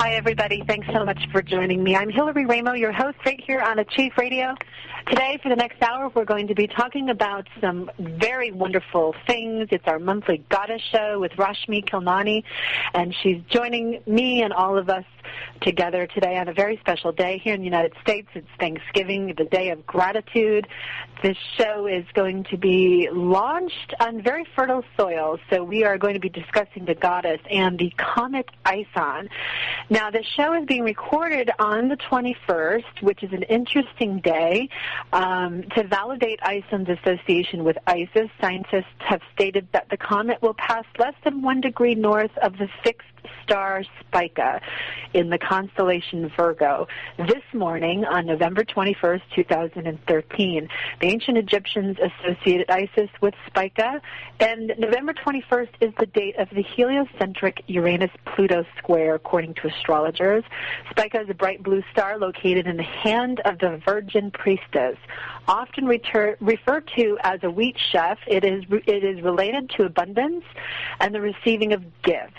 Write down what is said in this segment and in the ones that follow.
Hi, everybody. Thanks so much for joining me. I'm Hillary Raimo, your host right here on Achieve Radio. Today, for the next hour, we're going to be talking about some very wonderful things. It's our monthly Goddess Show with Rashmi Khilnani, and she's joining me and all of us together today on a very special day here in the United States. It's Thanksgiving, the Day of Gratitude. This show is going to be launched on very fertile soil, so we are going to be discussing the goddess and the comet Ison. Now, the show is being recorded on the 21st, which is an interesting day. To validate Ison's association with Isis, scientists have stated that the comet will pass less than 1 degree north of the fixed star Spica in the constellation Virgo this morning on November 21st, 2013. The ancient Egyptians associated Isis with Spica, and November 21st is the date of the heliocentric Uranus-Pluto square, according to astrologers. Spica is a bright blue star located in the hand of the Virgin Priestess. Often referred to as a wheat chef, it is related to abundance and the receiving of gifts.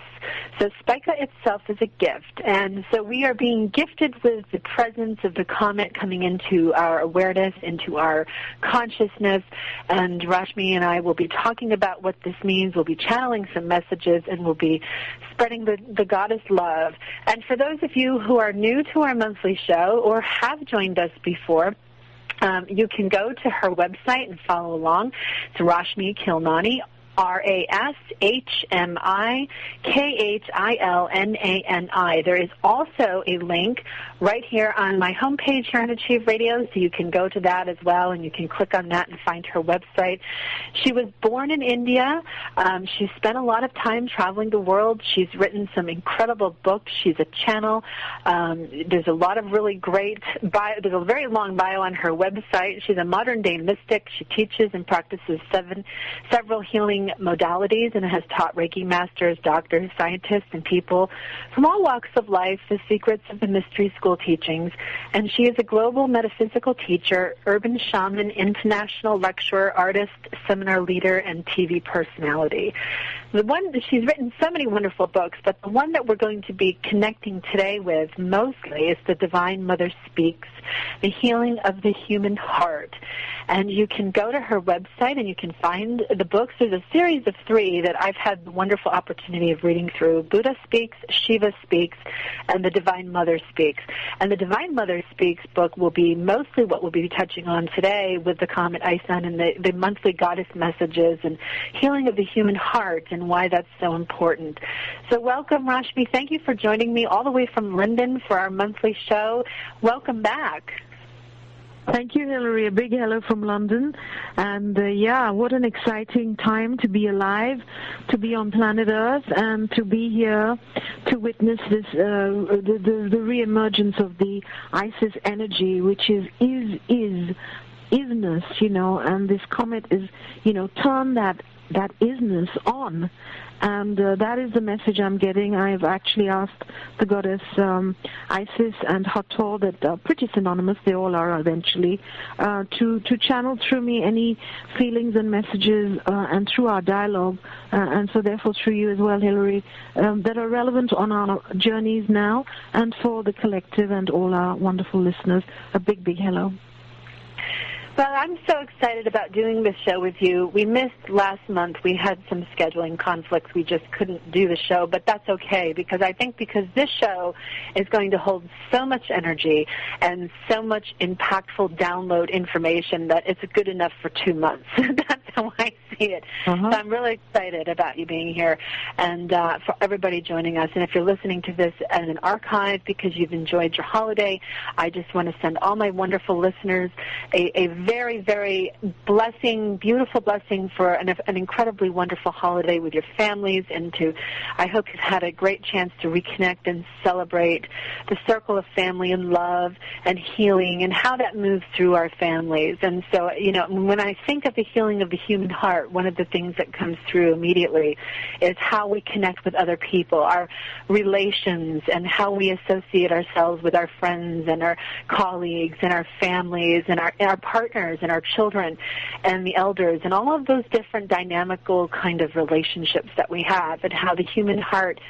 So Spica itself is a gift, and so we are being gifted with the presence of the comet coming into our awareness, into our consciousness, and Rashmi and I will be talking about what this means. We'll be channeling some messages, and we'll be spreading the goddess love. And for those of you who are new to our monthly show or have joined us before, you can go to her website and follow along. It's Rashmi Khilnani, RashmiKhilnani. There is also a link right here on my homepage here on Achieve Radio, so you can go to that as well, and you can click on that and find her website. She was born in India. She spent a lot of time traveling the world. She's written some incredible books. She's a channel. There's a lot of really great bio. There's a very long bio on her website. She's a modern-day mystic. She teaches and practices several healing modalities and has taught Reiki Masters, doctors, scientists, and people from all walks of life the secrets of the mystery school teachings. And she is a global metaphysical teacher, urban shaman, international lecturer, artist, seminar leader, and TV personality. She's written so many wonderful books, but the one that we're going to be connecting today with mostly is The Divine Mother Speaks, The Healing of the Human Heart. And you can go to her website and you can find the books. There's a series of 3 that I've had the wonderful opportunity of reading through. Buddha Speaks, Shiva Speaks, and The Divine Mother Speaks. And The Divine Mother Speaks book will be mostly what we'll be touching on today with the Comet Ison and the monthly goddess messages and healing of the human heart and why that's so important. So welcome, Rashmi. Thank you for joining me all the way from London for our monthly show. Welcome back. Thank you, Hillary. A big hello from London. And what an exciting time to be alive, to be on planet Earth, and to be here to witness this the reemergence of the Isis energy, which is isness, and this comet is, turn that isness on. And that is the message I'm getting. I've actually asked the goddess Isis and Hator, that are pretty synonymous, they all are eventually, to channel through me any feelings and messages and through our dialogue, and so therefore through you as well, Hillary, that are relevant on our journeys now and for the collective and all our wonderful listeners. A big, big hello. Well, I'm so excited about doing this show with you. We missed last month. We had some scheduling conflicts. We just couldn't do the show, but that's okay because this show is going to hold so much energy and so much impactful download information that it's good enough for 2 months. That's how I see it. So I'm really excited about you being here and for everybody joining us. And if you're listening to this as an archive because you've enjoyed your holiday, I just want to send all my wonderful listeners a very, very beautiful blessing for an incredibly wonderful holiday with your families, and I hope you've had a great chance to reconnect and celebrate the circle of family and love and healing and how that moves through our families. And so, when I think of the healing of the human heart, one of the things that comes through immediately is how we connect with other people, our relations, and how we associate ourselves with our friends and our colleagues and our families and our partners and our children and the elders and all of those different dynamical kind of relationships that we have, and how the human heart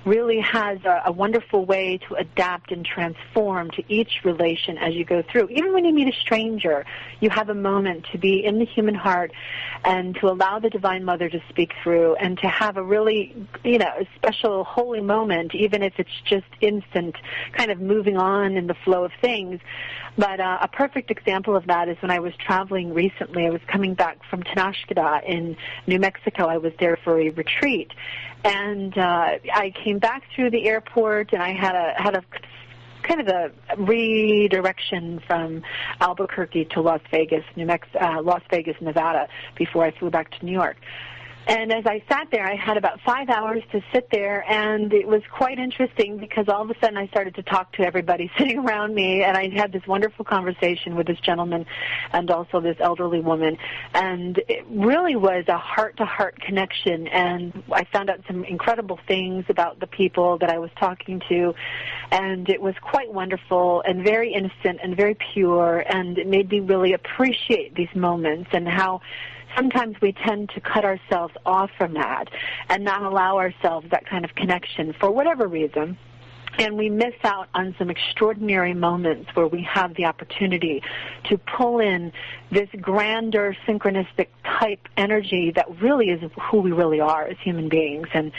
really has a wonderful way to adapt and transform to each relation as you go through. Even when you meet a stranger, you have a moment to be in the human heart and to allow the Divine Mother to speak through and to have a really, a special holy moment, even if it's just instant, kind of moving on in the flow of things. But a perfect example of that is when I was traveling recently. I was coming back from Tenashkada in New Mexico. I was there for a retreat. And I came back through the airport, and I had a kind of a redirection from Albuquerque to Las Vegas, Nevada, before I flew back to New York. And as I sat there, I had about 5 hours to sit there, and it was quite interesting because all of a sudden I started to talk to everybody sitting around me, and I had this wonderful conversation with this gentleman and also this elderly woman, and it really was a heart-to-heart connection, and I found out some incredible things about the people that I was talking to, and it was quite wonderful and very innocent and very pure, and it made me really appreciate these moments and how sometimes we tend to cut ourselves off from that and not allow ourselves that kind of connection for whatever reason. And we miss out on some extraordinary moments where we have the opportunity to pull in this grander synchronistic type energy that really is who we really are as human beings, and,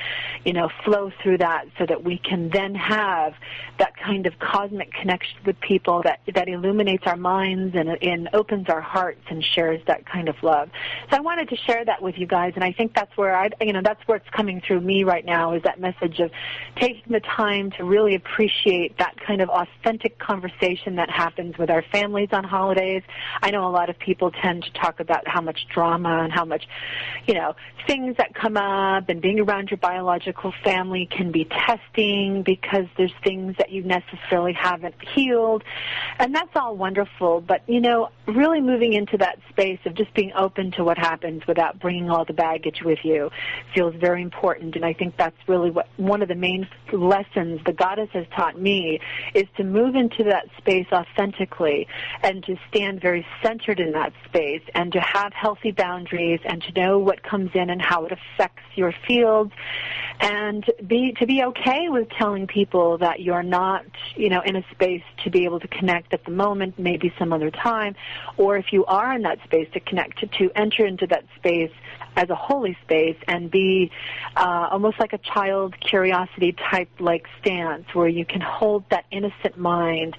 flow through that so that we can then have that kind of cosmic connection with people that illuminates our minds and opens our hearts and shares that kind of love. So I wanted to share that with you guys, and I think that's where that's where it's coming through me right now, is that message of taking the time to really appreciate that kind of authentic conversation that happens with our families on holidays. I know a lot of people tend to talk about how much drama and how much, things that come up, and being around your biological family can be testing because there's things that you necessarily haven't healed, and that's all wonderful, but, really moving into that space of just being open to what happens without bringing all the baggage with you feels very important, and I think that's really what one of the main lessons the Goddess has taught me, is to move into that space authentically and to stand very centered in that space and to have healthy boundaries and to know what comes in and how it affects your fields, and to be okay with telling people that you're not, in a space to be able to connect at the moment, maybe some other time, or if you are in that space to connect, to enter into that space as a holy space and be almost like a child curiosity type like stance where you can hold that innocent mind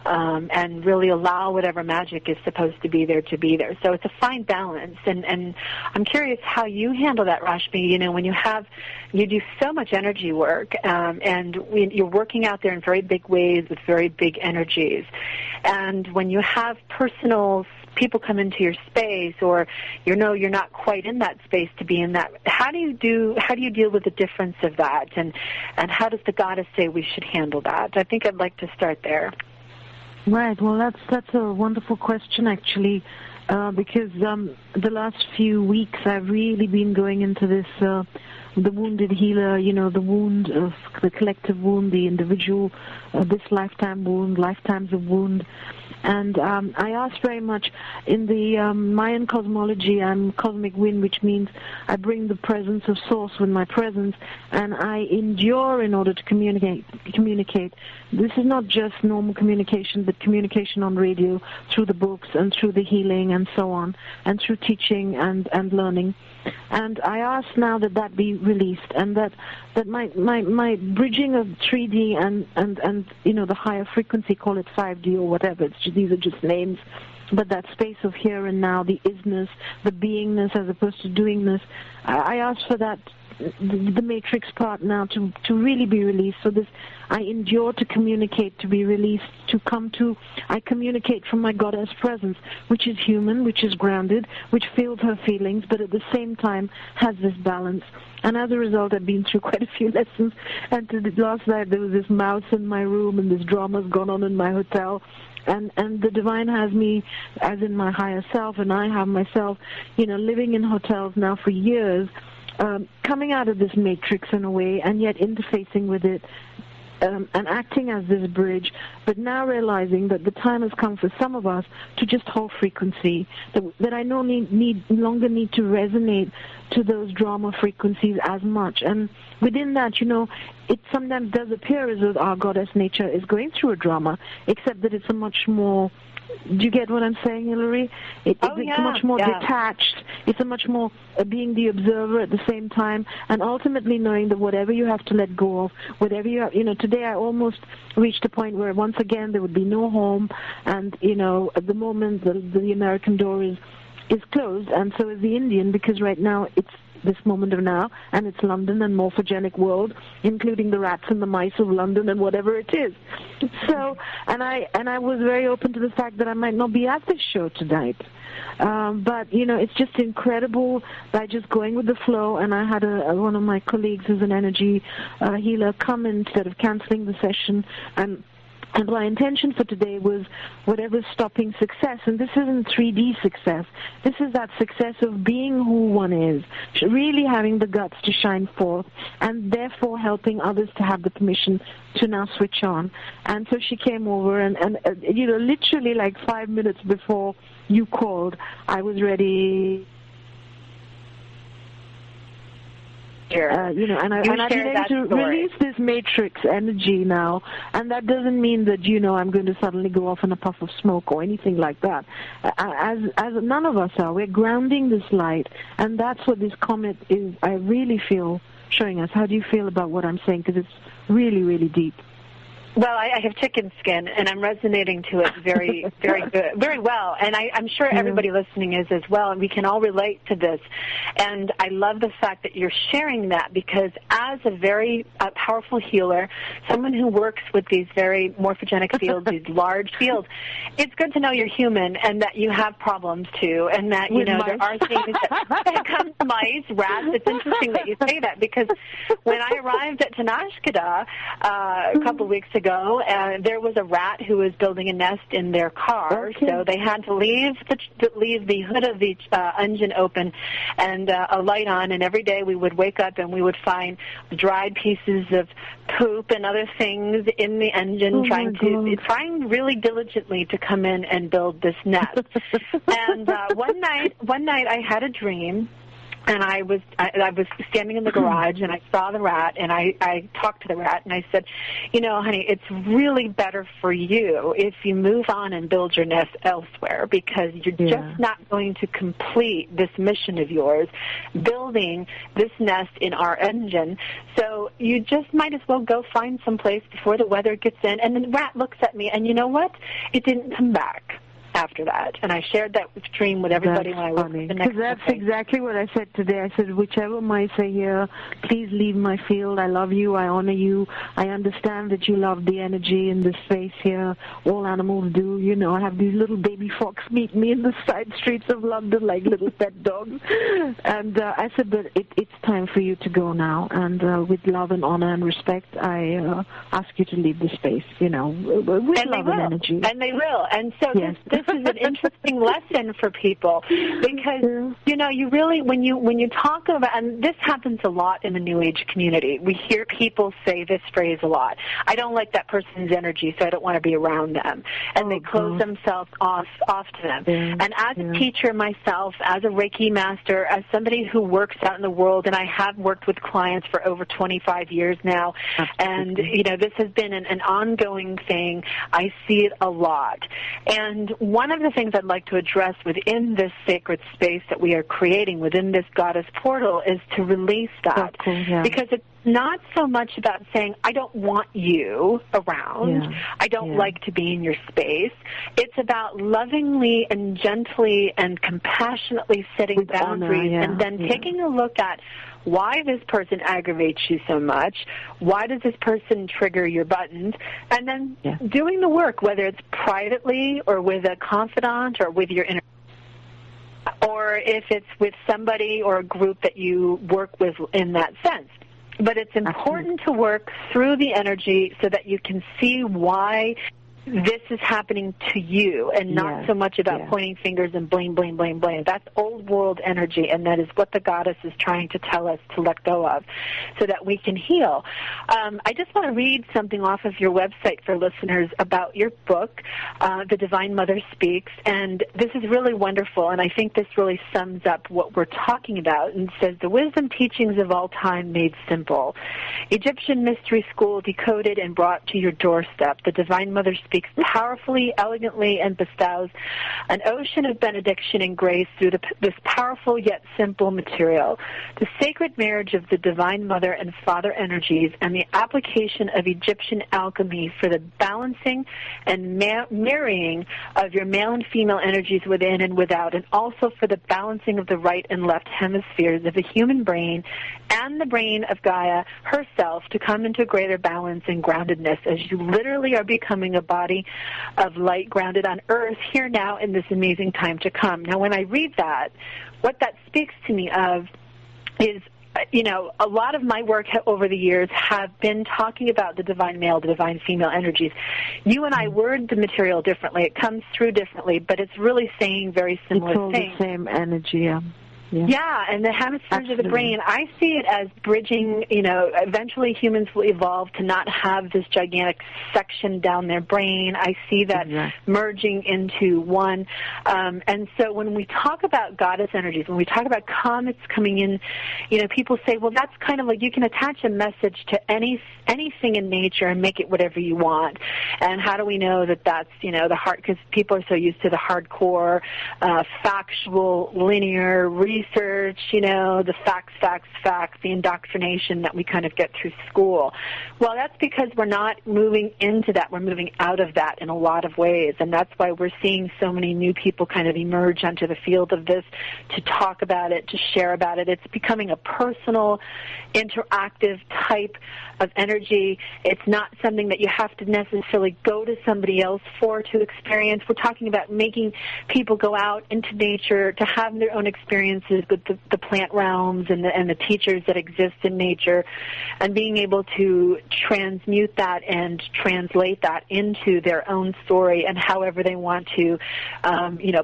and really allow whatever magic is supposed to be there to be there. So it's a fine balance, and I'm curious how you handle that, Rashmi. When you do so much energy work, and you're working out there in very big ways with very big energies, and when you have people come into your space, or you're not quite in that space to be in that, how do you deal with the difference of that, and how does the Goddess say we should handle that? I think I'd like to start there. Right. Well, that's a wonderful question, actually, because the last few weeks I've really been going into this, the wounded healer, the wound of the collective wound, the individual, this lifetime wound, lifetimes of wound. And I asked very much, in the Mayan cosmology, I'm cosmic wind, which means I bring the presence of Source with my presence, and I endure in order to communicate. This is not just normal communication, but communication on radio, through the books and through the healing and so on, and through teaching and learning. And I ask now that be released, and that my bridging of 3D and the higher frequency, call it 5D or whatever, these are just names, but that space of here and now, the isness, the beingness as opposed to doingness, I ask for that, the matrix part now to really be released. So this, I endure to communicate, to be released, I communicate from my Goddess presence, which is human, which is grounded, which feels her feelings, but at the same time has this balance. And as a result, I've been through quite a few lessons, and last night there was this mouse in my room, and this drama's gone on in my hotel, and the Divine has me, as in my higher self, and I have myself, living in hotels now for years, coming out of this matrix in a way, and yet interfacing with it and acting as this bridge, but now realizing that the time has come for some of us to just hold frequency, that I no longer need to resonate to those drama frequencies as much. And within that, it sometimes does appear as though our goddess nature is going through a drama, except that it's a much more, do you get what I'm saying, Hillary? It's much more detached. It's a much more being the observer at the same time, and ultimately knowing that whatever you have to let go of, whatever you have, today I almost reached a point where once again there would be no home, and, at the moment the American door is closed, and so is the Indian, because right now it's this moment of now, and it's London and morphogenic world, including the rats and the mice of London and whatever it is. So, and I was very open to the fact that I might not be at this show tonight. But, it's just incredible by just going with the flow. And I had one of my colleagues who's an energy healer come instead of canceling the session, and my intention for today was whatever's stopping success, and this isn't 3D success. This is that success of being who one is, really having the guts to shine forth, and therefore helping others to have the permission to now switch on. And so she came over, and literally like 5 minutes before you called, I was ready. I've been able to release this matrix energy now, and that doesn't mean that I'm going to suddenly go off in a puff of smoke or anything like that. As none of us are, we're grounding this light, and that's what this comet is. I really feel showing us. How do you feel about what I'm saying? Because it's really, really deep. Well, I have chicken skin, and I'm resonating to it very, very good, very well. And I'm sure everybody listening is as well, and we can all relate to this. And I love the fact that you're sharing that, because as a very powerful healer, someone who works with these very morphogenic fields, these large fields, it's good to know you're human and that you have problems too, and that there are things that come to mice, rats. It's interesting that you say that, because when I arrived at Tanashkada a couple of weeks ago, there was a rat who was building a nest in their car, so they had to leave the hood of the engine open and a light on, and every day we would wake up and we would find dried pieces of poop and other things in the engine, trying really diligently to come in and build this nest. And one night I had a dream. And I was standing in the garage, and I saw the rat, and I talked to the rat, and I said, honey, it's really better for you if you move on and build your nest elsewhere, because you're just not going to complete this mission of yours, building this nest in our engine. So you just might as well go find some place before the weather gets in. And the rat looks at me, and you know what? It didn't come back after that, and I shared that dream with everybody when I woke up the next day. That's exactly what I said today. I said, whichever mice are here, please leave my field. I love you. I honor you. I understand that you love the energy in this space here. All animals do. I have these little baby fox meet me in the side streets of London like little pet dogs. And I said, but it's time for you to go now. And with love and honor and respect, I ask you to leave the space, with love and energy. And they will. And so this is an interesting lesson for people, because you really, when you talk about, and this happens a lot in the New Age community, we hear people say this phrase a lot: I don't like that person's energy, so I don't want to be around them, and they close themselves off to them. And as a teacher myself, as a Reiki master, as somebody who works out in the world, and I have worked with clients for over 25 years now, and this has been an ongoing thing. I see it a lot. And one of the things I'd like to address within this sacred space that we are creating within this goddess portal is to release that. Because it's not so much about saying, I don't want you around, I don't like to be in your space. It's about lovingly and gently and compassionately setting boundaries and then taking a look at why this person aggravates you so much, why does this person trigger your buttons, and then doing the work, whether it's privately or with a confidant or with your inner, or if it's with somebody or a group that you work with in that sense. But it's important to work through the energy so that you can see why this is happening to you, and not so much about pointing fingers and blame, blame, blame, blame. That's old world energy, and that is what the goddess is trying to tell us to let go of so that we can heal. I just want to read something off of your website for listeners about your book, The Divine Mother Speaks, and this is really wonderful, and I think this really sums up what we're talking about, and says, the wisdom teachings of all time made simple. Egyptian mystery school decoded and brought to your doorstep. The Divine Mother Speaks powerfully, elegantly, and bestows an ocean of benediction and grace through this powerful yet simple material. The sacred marriage of the Divine Mother and Father energies and the application of Egyptian alchemy for the balancing and marrying of your male and female energies within and without, and also for the balancing of the right and left hemispheres of the human brain and the brain of Gaia herself to come into greater balance and groundedness as you literally are becoming a body of light grounded on earth here now in this amazing time to come. Now, when I read that, what that speaks to me of is, a lot of my work over the years have been talking about the divine male, the divine female energies. You and I word the material differently. It comes through differently, but it's really saying very similar things. It's all the same energy, Yeah, and the hemispheres of the brain, I see it as bridging, eventually humans will evolve to not have this gigantic section down their brain. I see that merging into one. And so when we talk about goddess energies, when we talk about comets coming in, people say, well, that's kind of like you can attach a message to anything in nature and make it whatever you want. And how do we know that that's, the heart, because people are so used to the hardcore, factual, linear research, the facts, the indoctrination that we kind of get through school. Well, that's because we're not moving into that. We're moving out of that in a lot of ways, and that's why we're seeing so many new people kind of emerge onto the field of this to talk about it, to share about it. It's becoming a personal, interactive type of energy. It's not something that you have to necessarily go to somebody else for to experience. We're talking about making people go out into nature to have their own experiences with the plant realms and the teachers that exist in nature, and being able to transmute that and translate that into their own story and however they want to,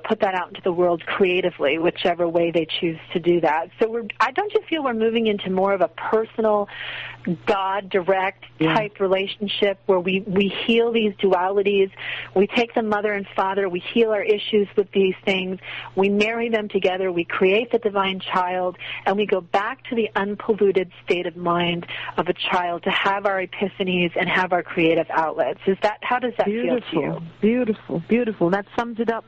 put that out into the world creatively, whichever way they choose to do that. So don't you feel we're moving into more of a personal, God direct type relationship where we heal these dualities, we take the mother and father, we heal our issues with these things, we marry them together, we create the divine child, and we go back to the unpolluted state of mind of a child to have our epiphanies and have our creative outlets. How does that feel to you? Beautiful. That sums it up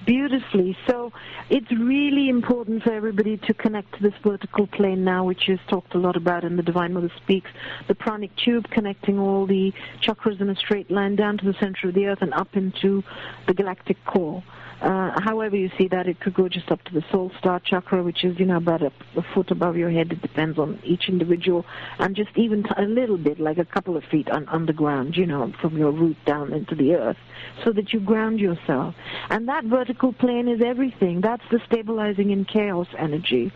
beautifully. So it's really important for everybody to connect to this vertical plane now, which is talked a lot about in the Divine Mother Speaks, the pranic tube connecting all the chakras in a straight line down to the center of the earth and up into the galactic core. However you see that, it could go just up to the soul star chakra, which is, about a foot above your head. It depends on each individual, and just even a little bit, like a couple of feet underground, from your root down into the earth, so that you ground yourself. And that vertical plane is everything. That's the stabilizing in chaos energy.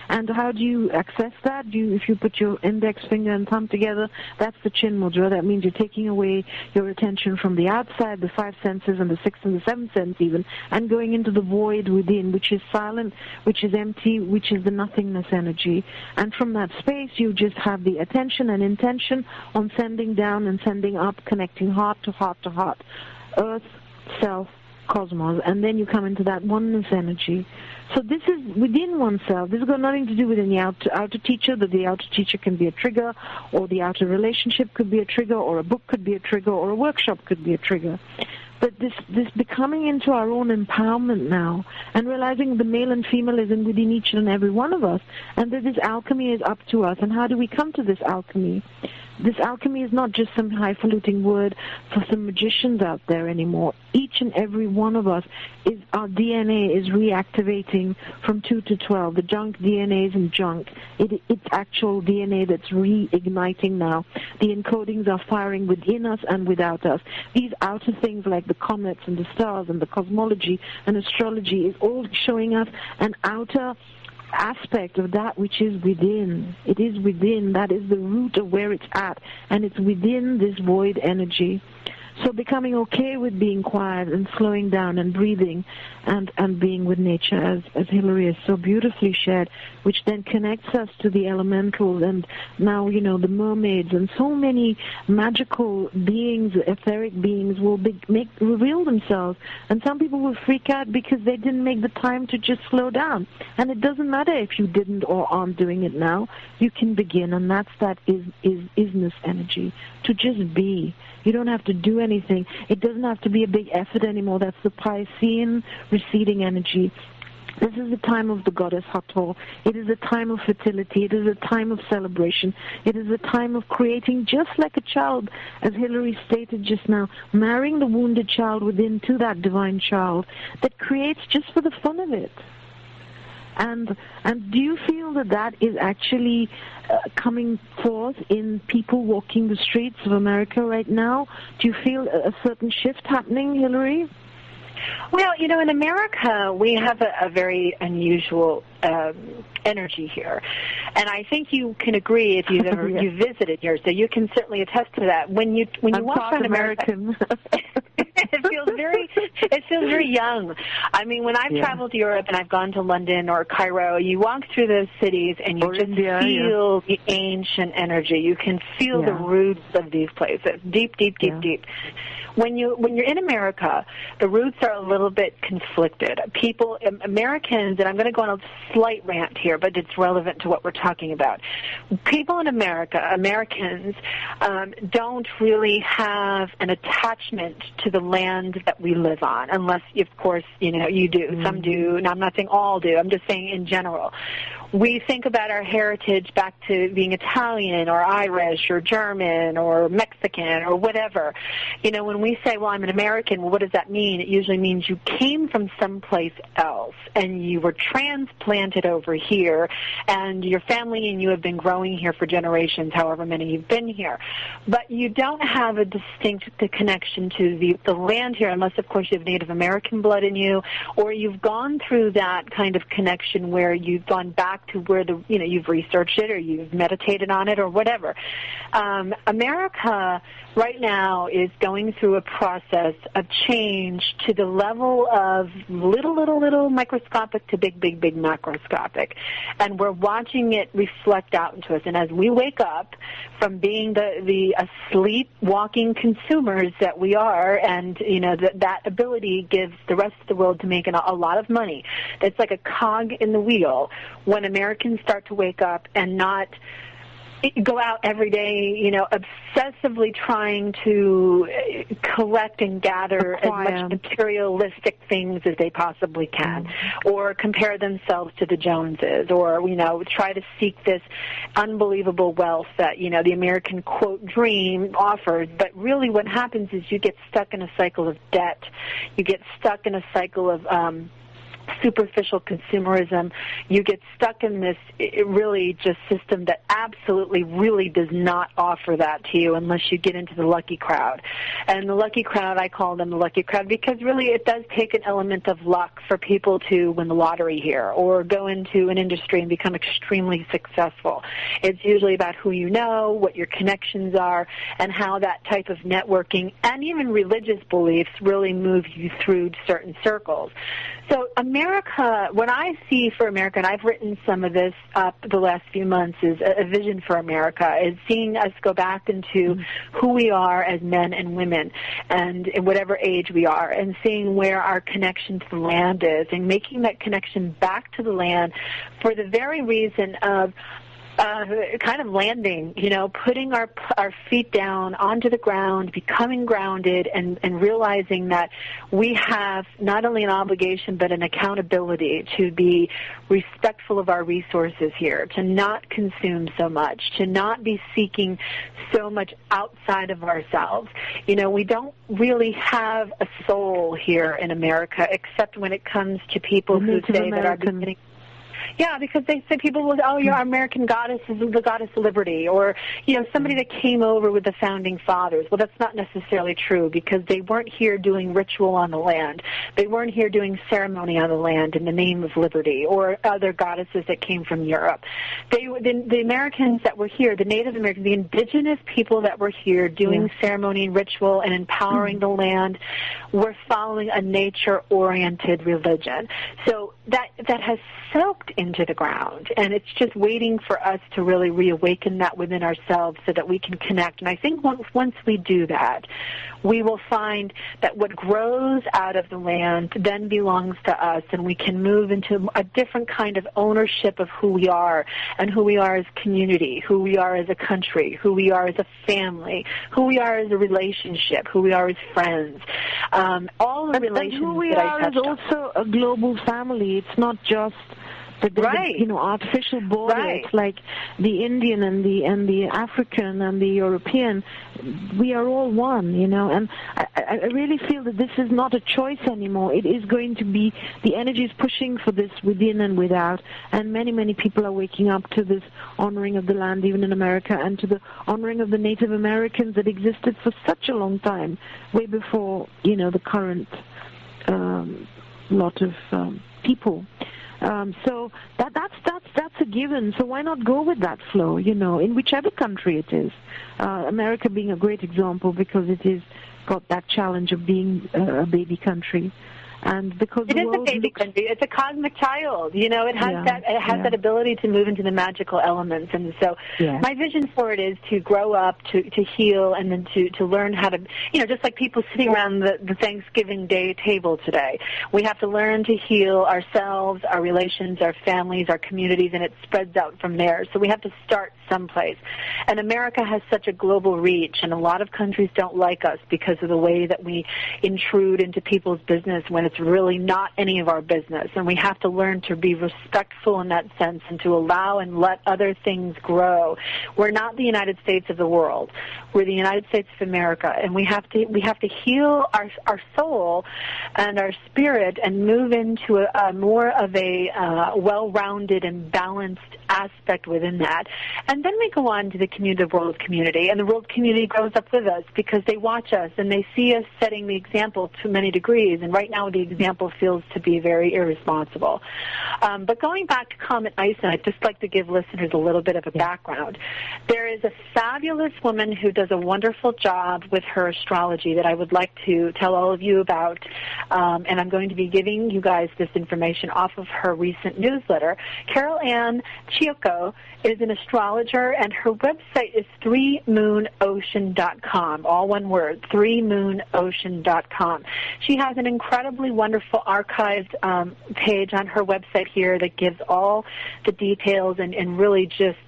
And how do you access that? If you put your index finger and thumb together, that's the chin mudra. That means you're taking away your attention from the outside, the five senses and the sixth and the seventh sense even, and going into the void within, which is silent, which is empty, which is the nothingness energy. And from that space, you just have the attention and intention on sending down and sending up, connecting heart to heart to heart, earth, self, cosmos, and then you come into that oneness energy. So this is within oneself. This has got nothing to do with any outer teacher, that the outer teacher can be a trigger, or the outer relationship could be a trigger, or a book could be a trigger, or a workshop could be a trigger. But this becoming into our own empowerment now, and realizing the male and female is within each and every one of us, and that this alchemy is up to us. And how do we come to this alchemy? This alchemy is not just some highfalutin word for some magicians out there anymore. Each and every one of us, our DNA is reactivating from 2 to 12. The junk DNA is in junk. It's actual DNA that's reigniting now. The encodings are firing within us and without us. These outer things like the comets and the stars and the cosmology and astrology is all showing us an outer aspect of that which is within. It is within. That is the root of where it's at, and it's within this void energy. So becoming okay with being quiet and slowing down and breathing and being with nature, as Hillary has so beautifully shared, which then connects us to the elementals and now, the mermaids and so many magical beings, etheric beings will reveal themselves. And some people will freak out because they didn't make the time to just slow down. And it doesn't matter if you didn't or aren't doing it now. You can begin, and that's that isness energy, to just be. You don't have to do anything. It doesn't have to be a big effort anymore. That's the Piscean receding energy. This is the time of the Goddess Hator. It is a time of fertility. It is a time of celebration. It is a time of creating, just like a child, as Hillary stated just now, marrying the wounded child within to that divine child that creates just for the fun of it. And do you feel that is actually coming forth in people walking the streets of America right now? Do you feel a certain shift happening, Hillary? Well, in America, we have a very unusual energy here. And I think you can agree if you've ever you visited here, so you can certainly attest to that. When you walk around America, it feels very young. I mean, when I've traveled to Europe and I've gone to London or Cairo, you walk through those cities and you just feel the ancient energy. You can feel the roots of these places, deep. When you're in America, the roots are a little bit conflicted. People, Americans, and I'm going to go on a slight rant here, but it's relevant to what we're talking about. People in America, Americans, don't really have an attachment to the land that we live on, unless, of course, you do. Mm-hmm. Some do, and I'm not saying all do. I'm just saying in general. We think about our heritage back to being Italian or Irish or German or Mexican or whatever. When we say, well, I'm an American, well, what does that mean? It usually means you came from someplace else and you were transplanted over here and your family and you have been growing here for generations, however many you've been here. But you don't have a distinct connection to the land here unless, of course, you have Native American blood in you or you've gone through that kind of connection where you've gone back to where you've researched it or you've meditated on it or whatever. America right now is going through a process of change to the level of little microscopic to big macroscopic. And we're watching it reflect out into us. And as we wake up from being the asleep walking consumers that we are, and that ability gives the rest of the world to make a lot of money. It's like a cog in the wheel when Americans start to wake up and not go out every day, obsessively trying to collect and gather as much materialistic things as they possibly can, or compare themselves to the Joneses, or, try to seek this unbelievable wealth that, the American, quote, dream offers. But really what happens is you get stuck in a cycle of debt. You get stuck in a cycle of superficial consumerism. You get stuck in this really just system that absolutely really does not offer that to you unless you get into the lucky crowd. And the lucky crowd, I call them the lucky crowd because really it does take an element of luck for people to win the lottery here or go into an industry and become extremely successful. It's usually about who you know, what your connections are, and how that type of networking and even religious beliefs really move you through certain circles. So America, what I see for America, and I've written some of this up the last few months, is a vision for America, is seeing us go back into who we are as men and women and in whatever age we are, and seeing where our connection to the land is and making that connection back to the land for the very reason of kind of landing, putting our feet down onto the ground, becoming grounded, and realizing that we have not only an obligation but an accountability to be respectful of our resources here, to not consume so much, to not be seeking so much outside of ourselves. We don't really have a soul here in America except when it comes to people who say that are beginning. Yeah, because they say people will, oh, your American goddess is the goddess of liberty, or, somebody that came over with the founding fathers. Well, that's not necessarily true, because they weren't here doing ritual on the land. They weren't here doing ceremony on the land in the name of liberty, or other goddesses that came from Europe. The Americans that were here, the Native Americans, the indigenous people that were here doing ceremony and ritual and empowering the land, were following a nature-oriented religion. So that has soaked into the ground, and it's just waiting for us to really reawaken that within ourselves so that we can connect. And I think once we do that, we will find that what grows out of the land then belongs to us, and we can move into a different kind of ownership of who we are, and who we are as community, who we are as a country, who we are as a family, who we are as a relationship, who we are as friends. All the relations who we that are I touched is also a global family. It's not just the artificial border. Right. It's like the Indian and the African and the European. We are all one, and I really feel that this is not a choice anymore. It is going to be, the energy is pushing for this within and without, and many, many people are waking up to this honoring of the land, even in America, and to the honoring of the Native Americans that existed for such a long time, way before, the current lot of people. So that's a given. So why not go with that flow, in whichever country it is. America being a great example, because it is got that challenge of being a baby country. And because it is a baby country, it's a cosmic child. It has that ability to move into the magical elements. And so my vision for it is to grow up, to heal, and then to learn how to, just like people sitting around the Thanksgiving Day table today. We have to learn to heal ourselves, our relations, our families, our communities, and it spreads out from there. So we have to start someplace. And America has such a global reach, and a lot of countries don't like us because of the way that we intrude into people's business when it's really not any of our business. And we have to learn to be respectful in that sense, and to allow and let other things grow. We're not the United States of the world. We're the United States of America, and we have to heal our soul and our spirit and move into a more of a well-rounded and balanced aspect within that. And then we go on to the community, the world community, and the world community grows up with us because they watch us and they see us setting the example to many degrees. And right now the example feels to be very irresponsible. But going back to Comet Ison, I'd just like to give listeners a little bit of a background. There is a fabulous woman who does a wonderful job with her astrology that I would like to tell all of you about, and I'm going to be giving you guys this information off of her recent newsletter. Carol Ann Chioco is an astrologer, and her website is 3moonocean.com, all one word, 3moonocean.com. She has an incredibly wonderful archived page on her website here that gives all the details and really just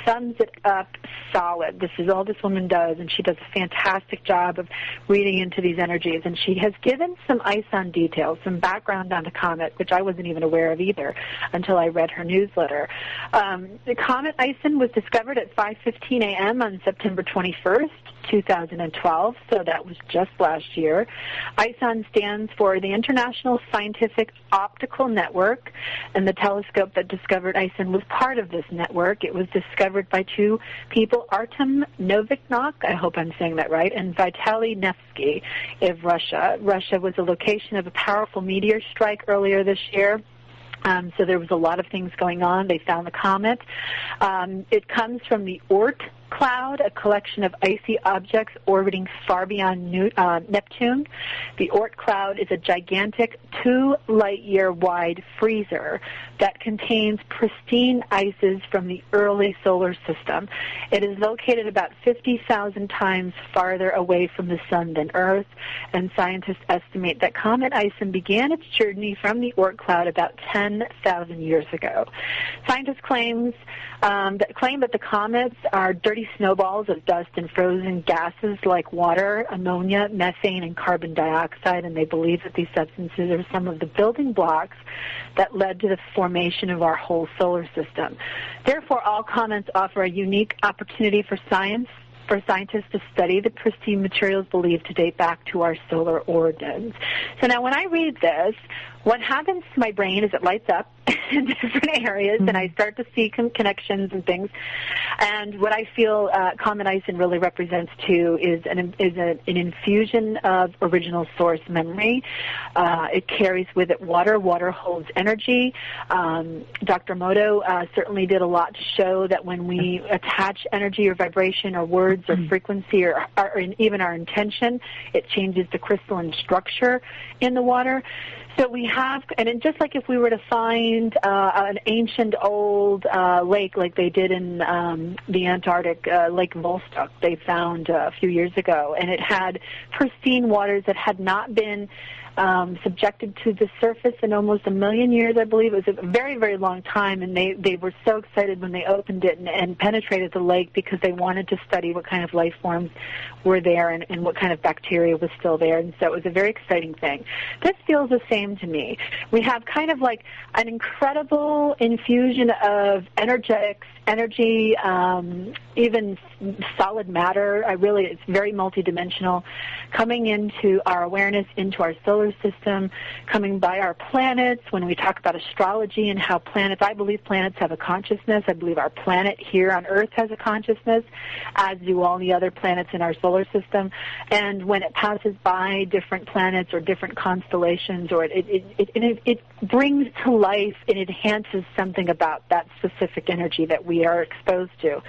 sums it up solid. This is all this woman does, and she does a fantastic job of reading into these energies. And she has given some Ison details, some background on the comet, which I wasn't even aware of either until I read her newsletter. The comet Ison was discovered at 5:15 a.m. on September 21st, 2012, so that was just last year. ISON stands for the International Scientific Optical Network, and the telescope that discovered ISON was part of this network. It was discovered by two people, Artem Noviknok, I hope I'm saying that right, and Vitaly Nevsky of Russia. Russia was a location of a powerful meteor strike earlier this year. So there was a lot of things going on. They found the comet. It comes from the Oort cloud, a collection of icy objects orbiting far beyond Neptune. The Oort cloud is a gigantic 2-light-year-wide freezer that contains pristine ices from the early solar system. It is located about 50,000 times farther away from the sun than Earth, and scientists estimate that Comet Ison began its journey from the Oort cloud about 10,000 years ago. Scientists claim that the comets are dirty snowballs of dust and frozen gases like water, ammonia, methane, and carbon dioxide, and they believe that these substances are some of the building blocks that led to the formation of our whole solar system. Therefore, all comets offer a unique opportunity for scientists to study the pristine materials believed to date back to our solar origins. So now when I read this, what happens to my brain is it lights up in different areas, and I start to see connections and things. And what I feel Comet Ison really represents too is an infusion of original source memory. It carries with it water. Water holds energy. Dr. Moto certainly did a lot to show that when we attach energy or vibration or words or frequency or even our intention, it changes the crystalline structure in the water. So we have, and just like if we were to find an ancient old lake like they did in the Antarctic, Lake Vostok, they found a few years ago, and it had pristine waters that had not been subjected to the surface in almost 1 million years, I believe. It was a very, very long time, and they were so excited when they opened it and penetrated the lake because they wanted to study what kind of life forms were there and what kind of bacteria was still there, and so it was a very exciting thing. This feels the same to me. We have kind of like an incredible infusion of energetics, energy, even solid matter. It's very multidimensional, coming into our awareness, into our solar system, coming by our planets. When we talk about astrology and how planets, I believe planets have a consciousness. I believe our planet here on Earth has a consciousness, as do all the other planets in our solar system. And when it passes by different planets or different constellations, or it brings to life, it enhances something about that specific energy that we are exposed to.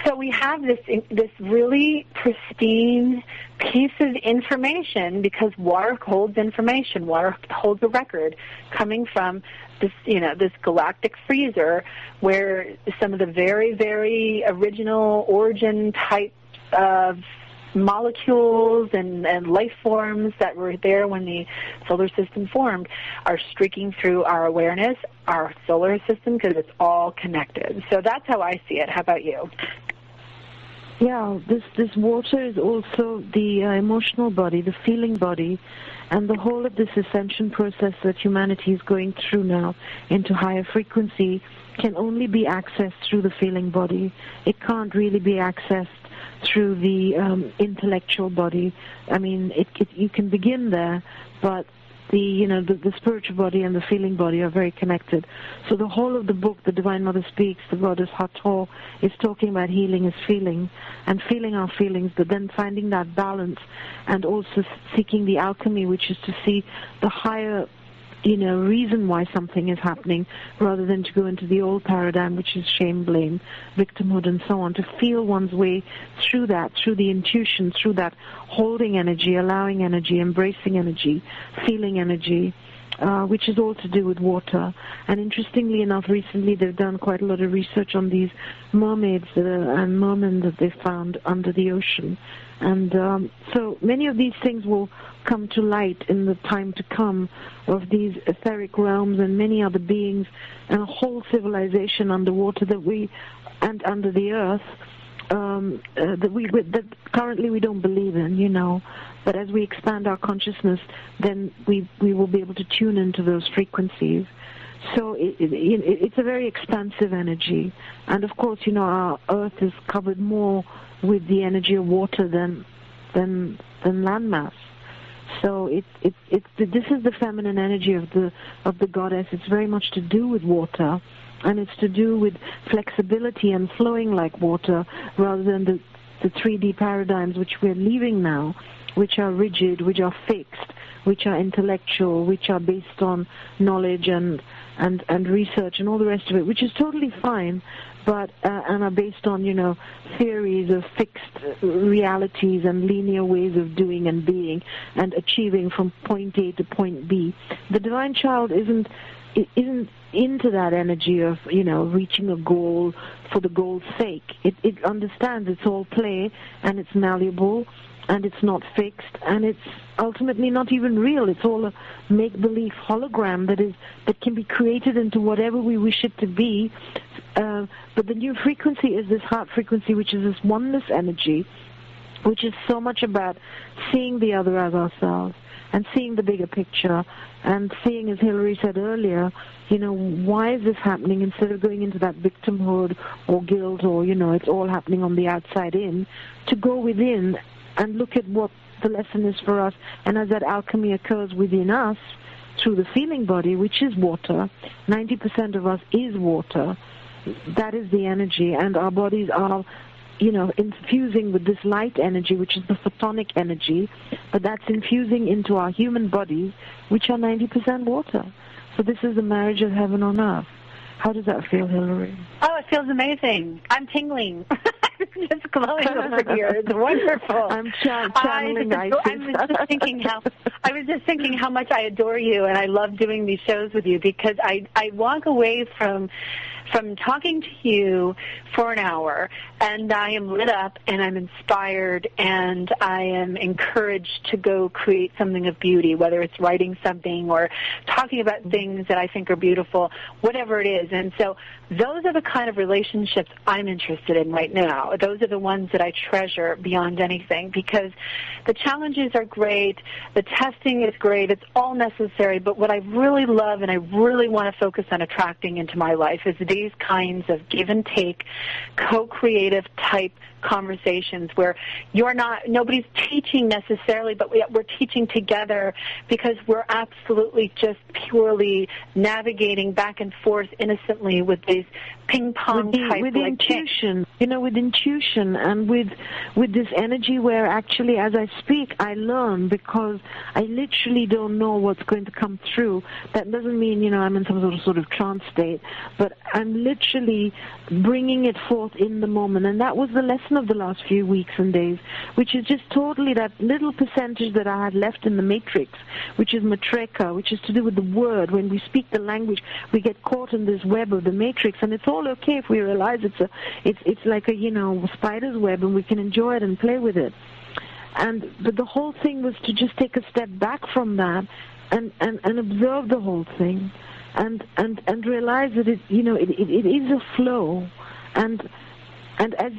So we have this really pristine piece of information, because water holds information. Water holds a record coming from this galactic freezer, where some of the very, very original origin type of molecules and life forms that were there when the solar system formed are streaking through our awareness, our solar system, because it's all connected. So that's how I see it. How about you? Yeah, this water is also the emotional body, the feeling body, and the whole of this ascension process that humanity is going through now into higher frequency can only be accessed through the feeling body. It can't really be accessed through the intellectual body. I mean, you can begin there, but the spiritual body and the feeling body are very connected. So the whole of the book, The Divine Mother Speaks, the Goddess Hator, is talking about healing is feeling, and feeling our feelings, but then finding that balance, and also seeking the alchemy, which is to see the higher reason why something is happening, rather than to go into the old paradigm, which is shame, blame, victimhood, and so on, to feel one's way through that, through the intuition, through that holding energy, allowing energy, embracing energy, feeling energy, which is all to do with water. And interestingly enough, recently they've done quite a lot of research on these mermaids and mermen that they found under the ocean. And so many of these things will come to light in the time to come, of these etheric realms and many other beings and a whole civilization underwater and under the earth that currently we don't believe in, But as we expand our consciousness, then we will be able to tune into those frequencies. So it's a very expansive energy. And of course, our earth is covered more with the energy of water than landmass. So this is the feminine energy of the goddess. It's very much to do with water, and it's to do with flexibility and flowing like water, rather than the 3D paradigms which we're leaving now, which are rigid, which are fixed, which are intellectual, which are based on knowledge and research and all the rest of it, which is totally fine, but and are based on theories of fixed realities and linear ways of doing and being and achieving from point A to point B. The divine child isn't into that energy of reaching a goal for the goal's sake. It understands it's all play, and it's malleable, and it's not fixed, and it's ultimately not even real. It's all a make-believe hologram that can be created into whatever we wish it to be. But the new frequency is this heart frequency, which is this oneness energy, which is so much about seeing the other as ourselves and seeing the bigger picture, and seeing, as Hillary said earlier, why is this happening, instead of going into that victimhood or guilt or, it's all happening on the outside in, to go within and look at what the lesson is for us. And as that alchemy occurs within us, through the feeling body, which is water. 90% of us is water. That is the energy, and our bodies are, infusing with this light energy, which is the photonic energy, but that's infusing into our human bodies, which are 90% water. So this is the marriage of heaven on earth. How does that feel, Hillary? Oh, it feels amazing. I'm tingling. It's glowing over here. It's wonderful. I'm channeling Isis. I was just thinking how much I adore you, and I love doing these shows with you, because I walk away from talking to you for an hour, and I am lit up, and I'm inspired, and I am encouraged to go create something of beauty, whether it's writing something or talking about things that I think are beautiful, whatever it is. And so those are the kind of relationships I'm interested in right now. Those are the ones that I treasure beyond anything, because the challenges are great, the testing is great, it's all necessary, but what I really love and I really want to focus on attracting into my life is these kinds of give and take, co-creative type conversations where nobody's teaching necessarily, but we're teaching together, because we're absolutely just purely navigating back and forth innocently with these ping pong type with intuition, with intuition, and with this energy where actually as I speak I learn, because I literally don't know what's going to come through. That doesn't mean I'm in some sort of trance state, but I'm literally bringing it forth in the moment. And that was the lesson of the last few weeks and days, which is just totally that little percentage that I had left in the matrix, which is matreka, which is to do with the word. When we speak the language, we get caught in this web of the matrix, and it's all okay if we realize it's like a spider's web, and we can enjoy it and play with it. But the whole thing was to just take a step back from that and observe the whole thing, and realize that it is a flow, and as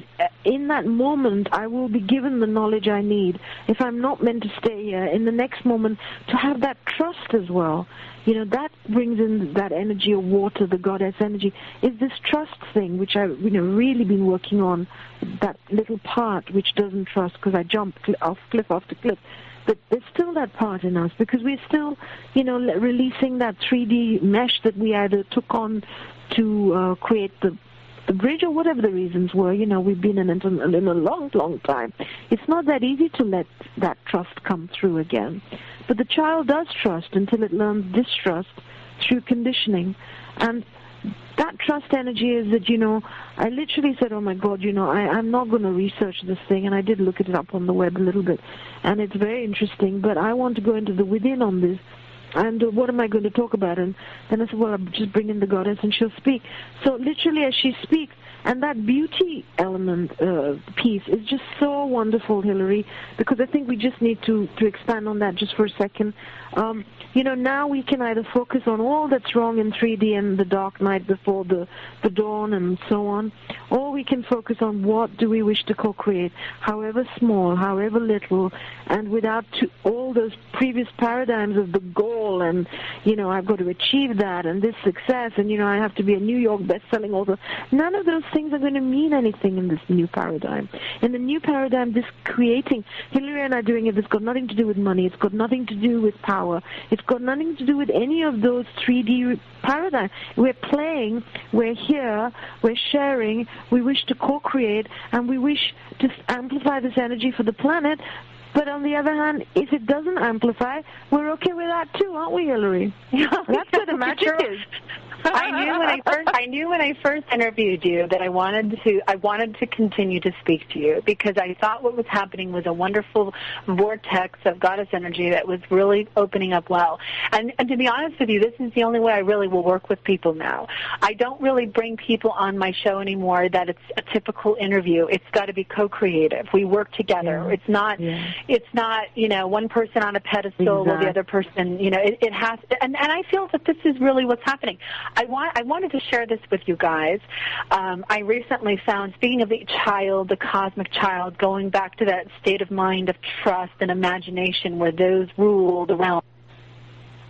in that moment I will be given the knowledge I need, if I'm not meant to stay here, in the next moment to have that trust as well. That brings in that energy of water, the goddess energy, is this trust thing, which I've really been working on, that little part which doesn't trust, because I jump off cliff after cliff. But there's still that part in us, because we're still, releasing that 3D mesh that we either took on to create the bridge, or whatever the reasons were. We've been in it in a long, long time. It's not that easy to let that trust come through again. But the child does trust until it learns distrust through conditioning. And that trust energy is that, I literally said, oh my God, I'm not going to research this thing. And I did look it up on the web a little bit. And it's very interesting, but I want to go into the within on this. And what am I going to talk about? And then I said, well, I'll just bring in the goddess and she'll speak. So literally as she speaks, and that beauty element piece is just so wonderful, Hillary, because I think we just need to expand on that just for a second. Now we can either focus on all that's wrong in 3D and the dark night before the dawn and so on, or we can focus on what do we wish to co-create, however small, however little, and without all those previous paradigms of the goal and, I've got to achieve that and this success and, I have to be a New York best-selling author. None of those things are going to mean anything in this new paradigm. In the new paradigm, this creating, Hillary and I are doing it, it's got nothing to do with money, it's got nothing to do with power, it's got nothing to do with any of those 3D paradigms. We're playing, we're here, we're sharing, we wish to co-create, and we wish to amplify this energy for the planet. But on the other hand, if it doesn't amplify, we're okay with that too, aren't we, Hillary? That's where the magic is. I knew when I first interviewed you that I wanted to continue to speak to you, because I thought what was happening was a wonderful vortex of goddess energy that was really opening up well. And to be honest with you, this is the only way I really will work with people now. I don't really bring people on my show anymore that it's a typical interview. It's got to be co-creative. We work together. Yeah. It's not one person on a pedestal while the other person, it has, and I feel that this is really what's happening. I wanted to share this with you guys. I recently found, speaking of the child, the cosmic child, going back to that state of mind of trust and imagination where those rule the realm.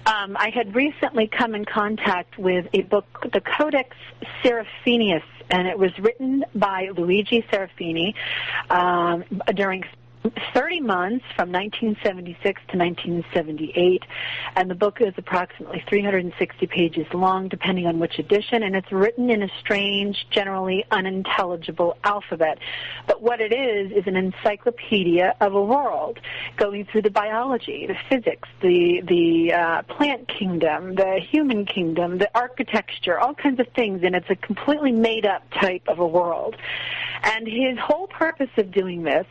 I had recently come in contact with a book, the Codex Seraphinius, and it was written by Luigi Serafini during 30 months from 1976 to 1978, and the book is approximately 360 pages long, depending on which edition, and it's written in a strange, generally unintelligible alphabet. But what it is an encyclopedia of a world, going through the biology, the physics, the plant kingdom, the human kingdom, the architecture, all kinds of things, and it's a completely made-up type of a world. And his whole purpose of doing this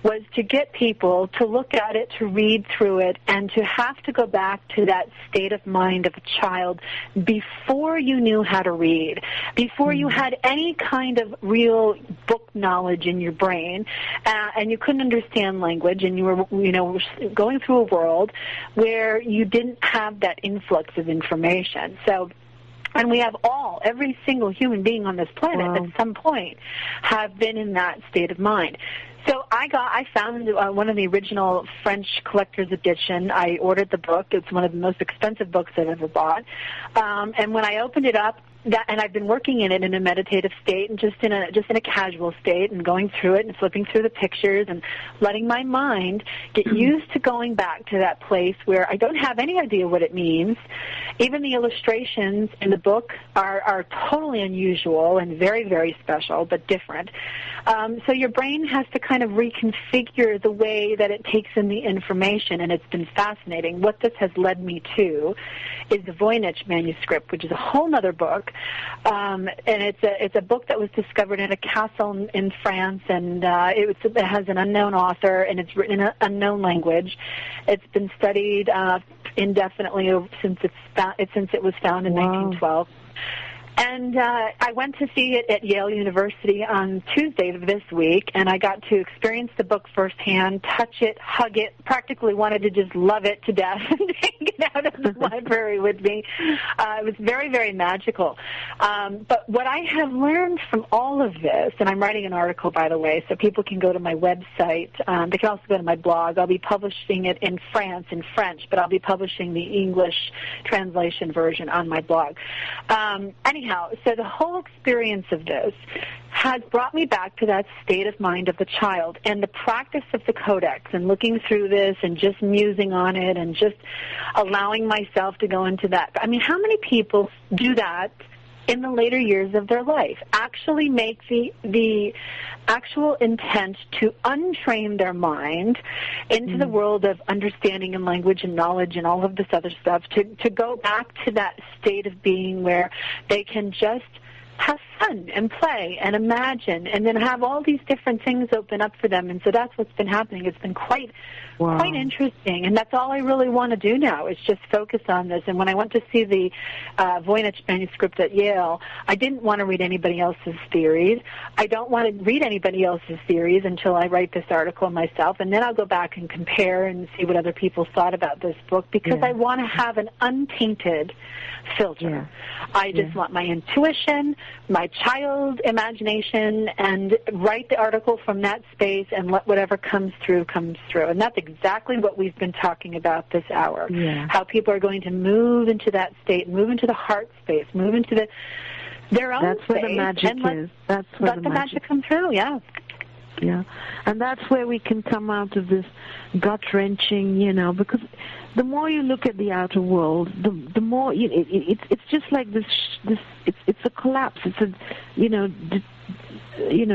was to get people to look at it, to read through it, and to have to go back to that state of mind of a child before you knew how to read, before you had any kind of real book knowledge in your brain, and you couldn't understand language, and you were, going through a world where you didn't have that influx of information. So, and we have every single human being on this planet at some point have been in that state of mind. So I found one of the original French collector's edition. I ordered the book. It's one of the most expensive books I've ever bought. And when I opened it up, and I've been working in it in a meditative state and just in a casual state and going through it and flipping through the pictures and letting my mind get used to going back to that place where I don't have any idea what it means. Even the illustrations in the book are totally unusual and very, very special, but different. So your brain has to kind of reconfigure the way that it takes in the information, and it's been fascinating. What this has led me to is the Voynich manuscript, which is a whole other book. And it's a book that was discovered in a castle in France, and it has an unknown author, and it's written in an unknown language. It's been studied indefinitely since it was found in 1912. And I went to see it at Yale University on Tuesday of this week, and I got to experience the book firsthand, touch it, hug it, practically wanted to just love it to death and take it out of the library with me. It was very, very magical. But what I have learned from all of this, and I'm writing an article, by the way, so people can go to my website. They can also go to my blog. I'll be publishing it in French, but I'll be publishing the English translation version on my blog. Anyhow, so the whole experience of this has brought me back to that state of mind of the child, and the practice of the codex and looking through this and just musing on it and just allowing myself to go into that. I mean, how many people do that in the later years of their life, actually make the actual intent to untrain their mind into the world of understanding and language and knowledge and all of this other stuff, to go back to that state of being where they can just have fun and play and imagine and then have all these different things open up for them. And so that's what's been happening. It's been quite interesting. And that's all I really want to do now is just focus on this. And when I went to see the Voynich manuscript at Yale, I didn't want to read anybody else's theories. I don't want to read anybody else's theories until I write this article myself. And then I'll go back and compare and see what other people thought about this book, because I want to have an untainted filter. I just want my intuition, my child imagination, and write the article from that space and let whatever comes through comes through. And that's exactly what we've been talking about this hour, how people are going to move into that state, move into the heart space, move into their own space. That's where the magic is. That's where let the magic come through, Yeah, and that's where we can come out of this gut-wrenching, because the more you look at the outer world, the more it's just like this. It's a collapse. It's a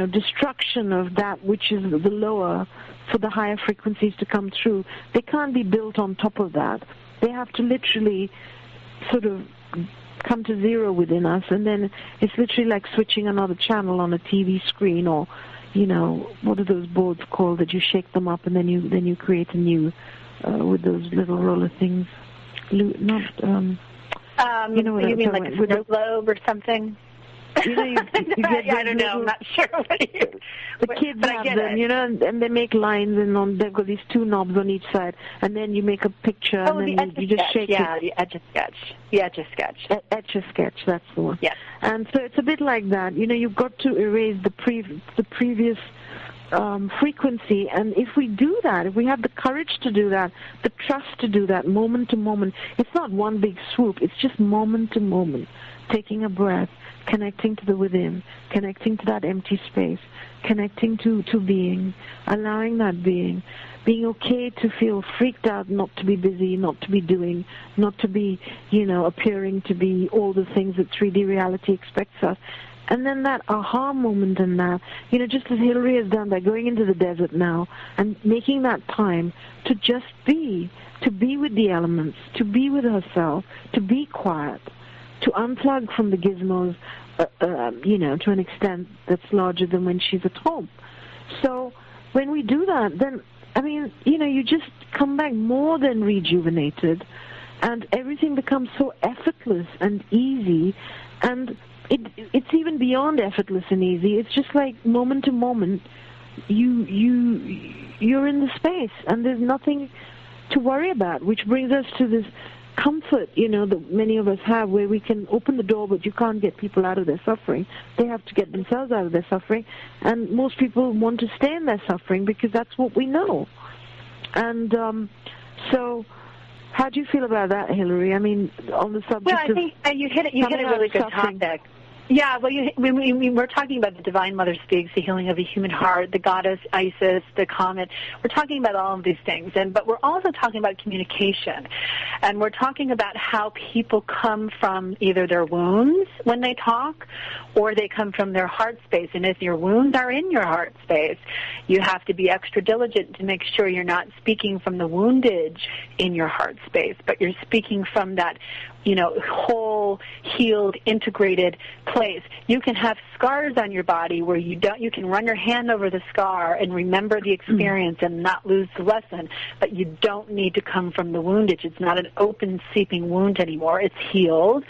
destruction of that which is the lower for the higher frequencies to come through. They can't be built on top of that. They have to literally sort of come to zero within us, and then it's literally like switching another channel on a TV screen, or what are those boards called that you shake them up and then you create a new with those little roller things? You mean like a snow globe or something? You get I don't know. I'm not sure what the kids have them, and they make lines, and they've got these two knobs on each side, and then you make a picture, and then you just shake it. The Etch-a-Sketch. The Etch-a-Sketch. Etch-a-Sketch, that's the one. Yes. And so it's a bit like that. You've got to erase the previous frequency, and if we do that, if we have the courage to do that, the trust to do that, moment to moment, it's not one big swoop, it's just moment to moment, taking a breath, connecting to the within, connecting to that empty space, connecting to being, allowing that being okay to feel freaked out, not to be busy, not to be doing, not to be, appearing to be all the things that 3D reality expects us. And then that aha moment in that, just as Hillary has done by going into the desert now and making that time to just be with the elements, to be with herself, to be quiet, to unplug from the gizmos, to an extent that's larger than when she's at home. So when we do that, then, you just come back more than rejuvenated, and everything becomes so effortless and easy, and it's even beyond effortless and easy. It's just like moment to moment, you're in the space, and there's nothing to worry about, which brings us to this comfort, that many of us have, where we can open the door, but you can't get people out of their suffering. They have to get themselves out of their suffering, and most people want to stay in their suffering because that's what we know. And so how do you feel about that, Hillary? On the subject I think you hit a really good topic. Yeah, well, we're talking about the Divine Mother Speaks, the healing of the human heart, the goddess Isis, the comet. We're talking about all of these things, but we're also talking about communication, and we're talking about how people come from either their wounds when they talk, or they come from their heart space. And if your wounds are in your heart space, you have to be extra diligent to make sure you're not speaking from the woundage in your heart space, but you're speaking from that whole, healed, integrated place. You can have scars on your body where you can run your hand over the scar and remember the experience and not lose the lesson, but you don't need to come from the woundage. It's not an open, seeping wound anymore. It's healed,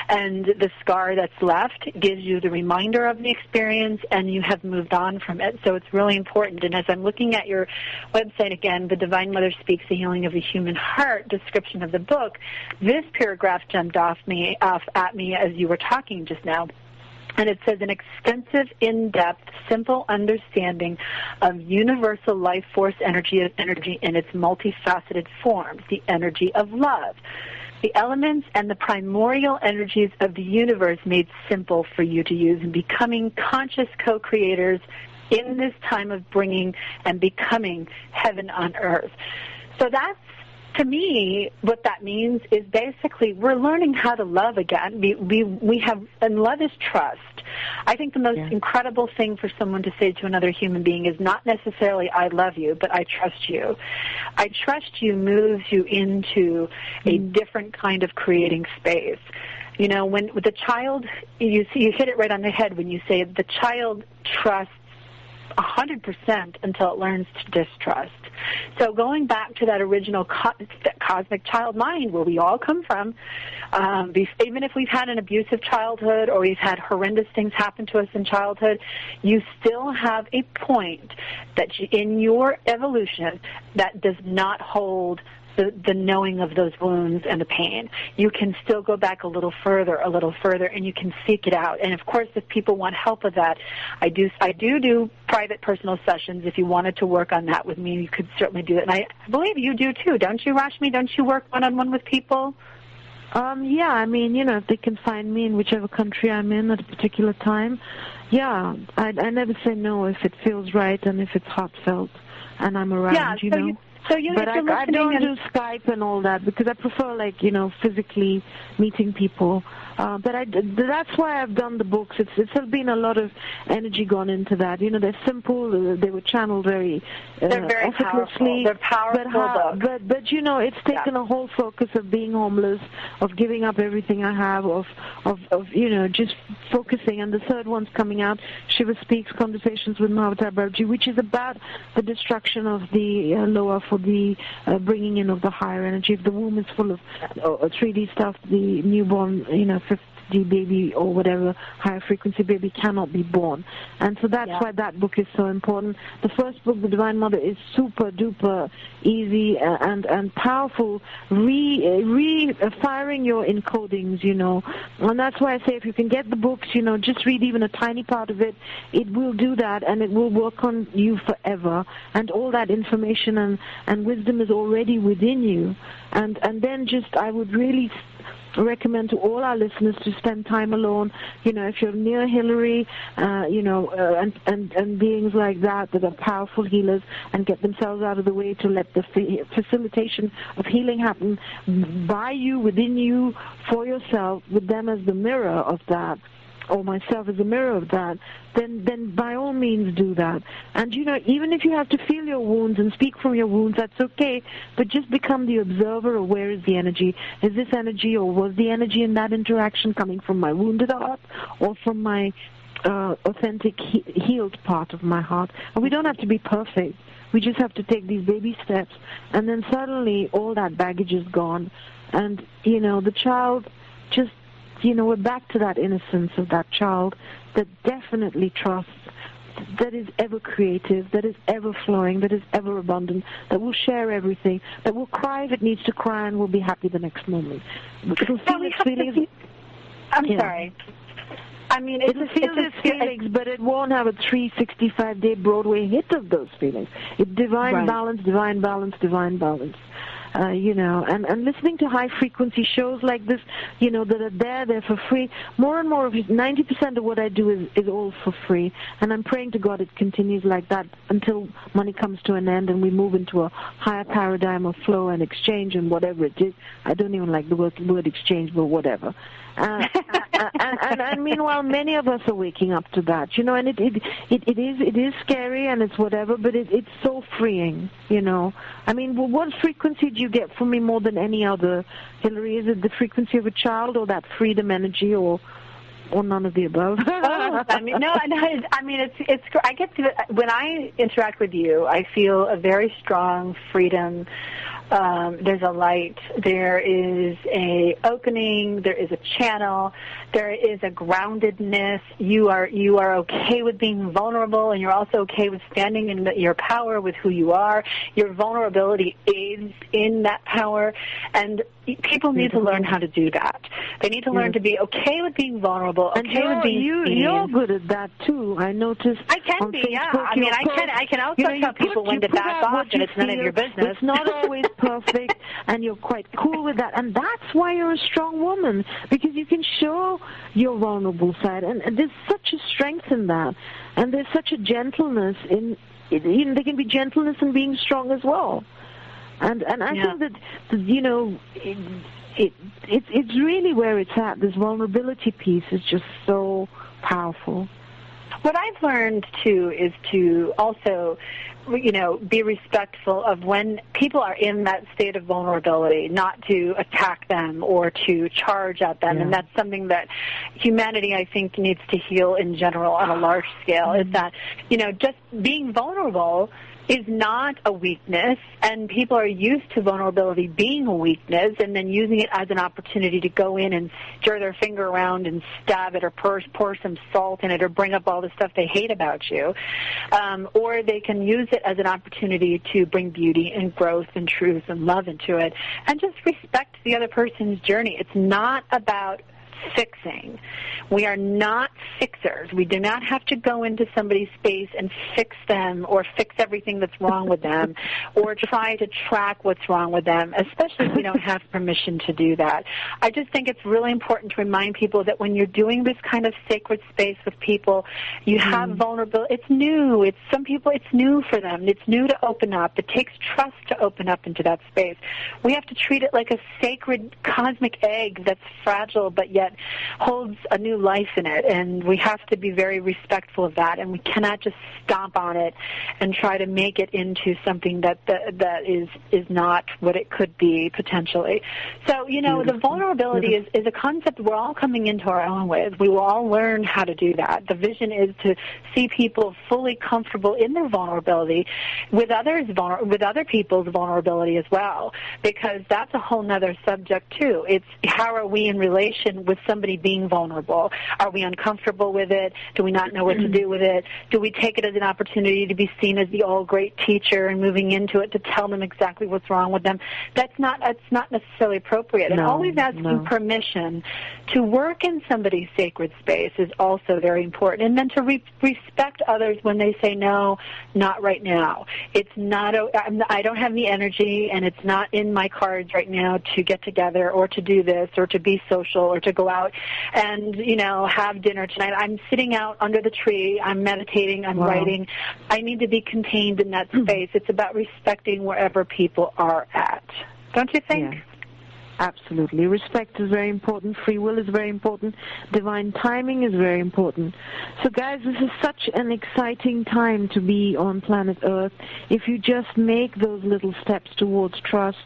and the scar that's left gives you the reminder of the experience, and you have moved on from it. So it's really important. And as I'm looking at your website again, The Divine Mother Speaks, the Healing of the Human Heart description of the book, this paragraph jumped off at me as you were talking just now. And it says, an extensive, in-depth, simple understanding of universal life force energy in its multifaceted forms, the energy of love. The elements and the primordial energies of the universe made simple for you to use in becoming conscious co-creators in this time of bringing and becoming heaven on earth. So that's, to me, what that means is basically we're learning how to love again. We have, and love is trust. I think the most incredible thing for someone to say to another human being is not necessarily I love you, but I trust you. I trust you moves you into a different kind of creating space. When with the child, you hit it right on the head when you say the child trusts 100% until it learns to distrust. So going back to that original cosmic child mind where we all come from, even if we've had an abusive childhood or we've had horrendous things happen to us in childhood, you still have a point that in your evolution that does not hold the knowing of those wounds and the pain. You can still go back a little further, and you can seek it out. And of course, if people want help with that, I do private personal sessions. If you wanted to work on that with me, you could certainly do it. And I believe you do too, don't you, Rashmi? Don't you work one-on-one with people? If they can find me in whichever country I'm in at a particular time, I never say no if it feels right and if it's heartfelt and I'm around, But I don't do Skype and all that because I prefer, physically meeting people. But that's why I've done the books. It's been a lot of energy gone into that. They're simple. They were channeled very effortlessly. They're powerful. But it's taken a whole focus of being homeless, of giving up everything I have, of just focusing. And the third one's coming out, Shiva Speaks, Conversations with Maha Avataar Babaji, which is about the destruction of the lower for the bringing in of the higher energy. If the womb is full of 3D stuff, the newborn, 5D baby or whatever higher frequency baby cannot be born. And so that's why that book is so important. The first book, The Divine Mother, is super duper easy and powerful, firing your encodings, And that's why I say if you can get the books, just read even a tiny part of it, it will do that and it will work on you forever. And all that information and wisdom is already within you. And then I would really recommend to all our listeners to spend time alone. If you're near Hillary, and beings like that are powerful healers and get themselves out of the way to let the facilitation of healing happen by you, within you, for yourself, with them as the mirror of that, or myself as a mirror of that, then by all means do that. And, even if you have to feel your wounds and speak from your wounds, that's okay, but just become the observer of where is the energy. Is this energy, or was the energy in that interaction coming from my wounded heart or from my authentic, healed part of my heart? And we don't have to be perfect. We just have to take these baby steps, and then suddenly all that baggage is gone. And, the child just, we're back to that innocence of that child that definitely trusts, that is ever creative, that is ever flowing, that is ever abundant, that will share everything, that will cry if it needs to cry, and will be happy the next moment. It'll feel its feelings. I'm sorry. I mean, it'll feel its feelings, but it won't have a 365-day Broadway hit of those feelings. It's divine balance, divine balance, divine balance. And listening to high-frequency shows like this, that are there for free. More and more of it, 90% of what I do is all for free. And I'm praying to God it continues like that until money comes to an end and we move into a higher paradigm of flow and exchange and whatever it is. I don't even like the word exchange, but whatever. And meanwhile, many of us are waking up to that, and it is scary and it's whatever, but it's so freeing, I mean, what frequency do you get from me more than any other, Hillary? Is it the frequency of a child, or that freedom energy, or none of the above? It's I get to, when I interact with you, I feel a very strong freedom. There's a light, there is a opening, there is a channel, there is a groundedness. You are okay with being vulnerable, and you're also okay with standing in your power with who you are. Your vulnerability aids in that power, and people need to learn how to do that. They need to learn to be okay with being vulnerable, okay with being seen. You're good at that too. I noticed. I can be, yeah. I mean, I can also tell people when to back off, and it's none of your business. It's not always perfect, and you're quite cool with that, and that's why you're a strong woman, because you can show your vulnerable side, and there's such a strength in that, and there's such a gentleness in. There can be gentleness in being strong as well. And I think that, it's really where it's at. This vulnerability piece is just so powerful. What I've learned, too, is to also, be respectful of when people are in that state of vulnerability, not to attack them or to charge at them. Yeah. And that's something that humanity, I think, needs to heal in general on a large scale, is that, just being vulnerable is not a weakness, and people are used to vulnerability being a weakness and then using it as an opportunity to go in and stir their finger around and stab it or pour some salt in it or bring up all the stuff they hate about you. Or they can use it as an opportunity to bring beauty and growth and truth and love into it, and just respect the other person's journey. It's not about fixing. We are not fixers. We do not have to go into somebody's space and fix them or fix everything that's wrong with them or try to track what's wrong with them, especially if we don't have permission to do that. I just think it's really important to remind people that when you're doing this kind of sacred space with people, you have vulnerability. It's new. Some people, it's new for them. It's new to open up. It takes trust to open up into that space. We have to treat it like a sacred cosmic egg that's fragile but yet holds a new life in it, and we have to be very respectful of that, and we cannot just stomp on it and try to make it into something that is not what it could be potentially. So, the vulnerability is a concept we're all coming into our own with. We will all learn how to do that. The vision is to see people fully comfortable in their vulnerability with other people's vulnerability as well, because that's a whole nother subject too. It's how are we in relation with somebody being vulnerable? Are we uncomfortable with it? Do we not know what to do with it? Do we take it as an opportunity to be seen as the all-great teacher and moving into it to tell them exactly what's wrong with them? That's not necessarily appropriate. And always asking permission to work in somebody's sacred space is also very important. And then to respect others when they say, no, not right now. It's not, I don't have the energy, and it's not in my cards right now to get together or to do this or to be social or to go out and, have dinner tonight. I'm sitting out under the tree. I'm meditating. I'm writing. I need to be contained in that space. It's about respecting wherever people are at. Don't you think? Yeah. Absolutely. Respect is very important. Free will is very important. Divine timing is very important. So, guys, this is such an exciting time to be on planet Earth. If you just make those little steps towards trust,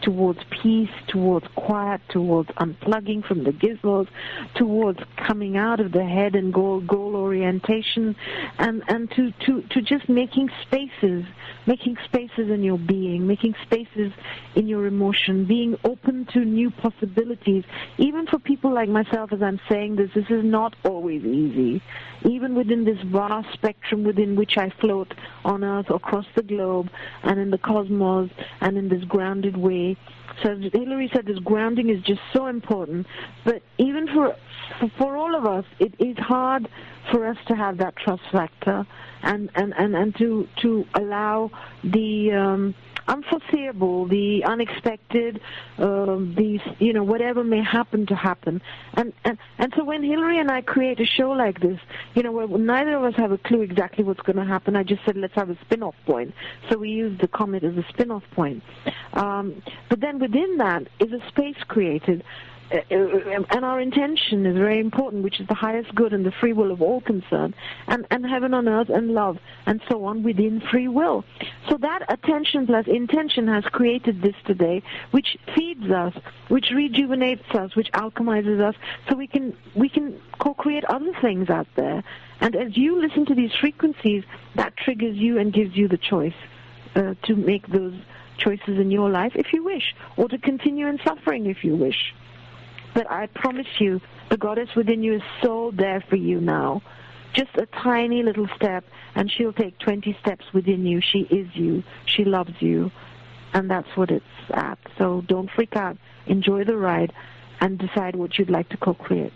towards peace, towards quiet, towards unplugging from the gizmos, towards coming out of the head and goal orientation, and to just making spaces in your being, making spaces in your emotion, being open to new possibilities. Even for people like myself, as I'm saying this is not always easy. Even within this vast spectrum within which I float on Earth, across the globe, and in the cosmos, and in this grounded way. So as Hillary said, this grounding is just so important. But even for all of us, it is hard for us to have that trust factor and to allow the unforeseeable, the unexpected, whatever may happen to happen. And so when Hillary and I create a show like this, where neither of us have a clue exactly what's going to happen, I just said, let's have a spin-off point. So we use the comet as a spin-off point. But then within that is a space created. And our intention is very important, which is the highest good and the free will of all concerned, and heaven on earth and love, and so on within free will. So that attention plus intention has created this today, which feeds us, which rejuvenates us, which alchemizes us, so we can co-create other things out there. And as you listen to these frequencies, that triggers you and gives you the choice to make those choices in your life if you wish, or to continue in suffering if you wish. But I promise you, the goddess within you is so there for you now. Just a tiny little step, and she'll take 20 steps within you. She is you. She loves you. And that's what it's at. So don't freak out. Enjoy the ride and decide what you'd like to co-create.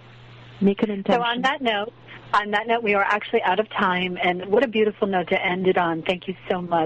Make an intention. So on that note, we are actually out of time. And what a beautiful note to end it on. Thank you so much.